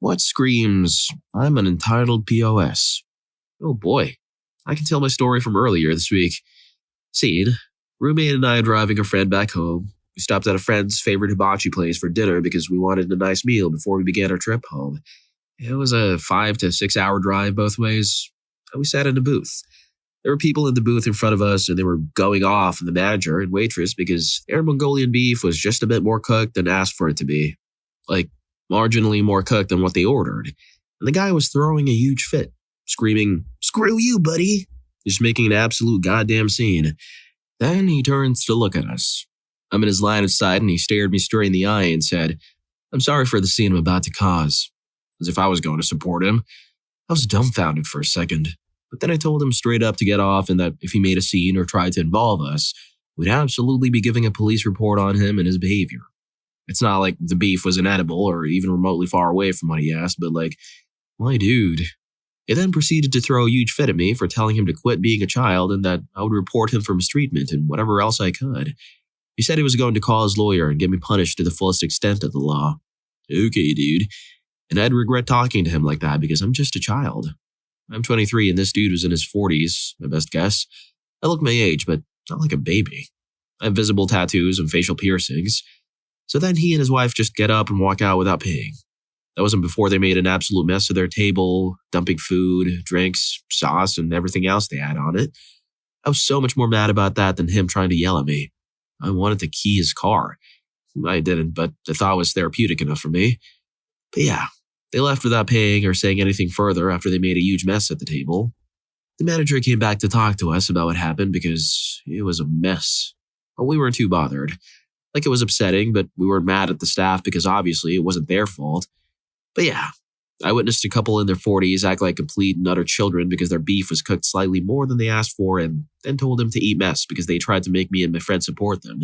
What screams, I'm an entitled POS? Oh boy, I can tell my story from earlier this week. Scene, roommate and I are driving a friend back home. We stopped at a friend's favorite hibachi place for dinner because we wanted a nice meal before we began our trip home. It was a 5 to 6 hour drive both ways, and we sat in a booth. There were people in the booth in front of us, and they were going off on the manager and waitress because their Mongolian beef was just a bit more cooked than asked for it to be. Like, marginally more cooked than what they ordered. And the guy was throwing a huge fit, screaming, "Screw you, buddy!" Just making an absolute goddamn scene. Then he turns to look at us. I'm in his line of sight, and he stared me straight in the eye and said, "I'm sorry for the scene I'm about to cause." As if I was going to support him. I was dumbfounded for a second. But then I told him straight up to get off and that if he made a scene or tried to involve us, we'd absolutely be giving a police report on him and his behavior. It's not like the beef was inedible or even remotely far away from what he asked, but like, my dude. He then proceeded to throw a huge fit at me for telling him to quit being a child and that I would report him for mistreatment and whatever else I could. He said he was going to call his lawyer and get me punished to the fullest extent of the law. Okay, dude. And I'd regret talking to him like that because I'm just a child. I'm 23 and this dude was in his 40s, my best guess. I look my age, but not like a baby. I have visible tattoos and facial piercings. So then he and his wife just get up and walk out without paying. That wasn't before they made an absolute mess of their table, dumping food, drinks, sauce, and everything else they had on it. I was so much more mad about that than him trying to yell at me. I wanted to key his car. I didn't, but the thought was therapeutic enough for me. But yeah, they left without paying or saying anything further after they made a huge mess at the table. The manager came back to talk to us about what happened because it was a mess. But we weren't too bothered. Like, it was upsetting, but we weren't mad at the staff because obviously it wasn't their fault. But yeah, I witnessed a couple in their 40s act like complete and utter children because their beef was cooked slightly more than they asked for and then told them to eat mess because they tried to make me and my friend support them.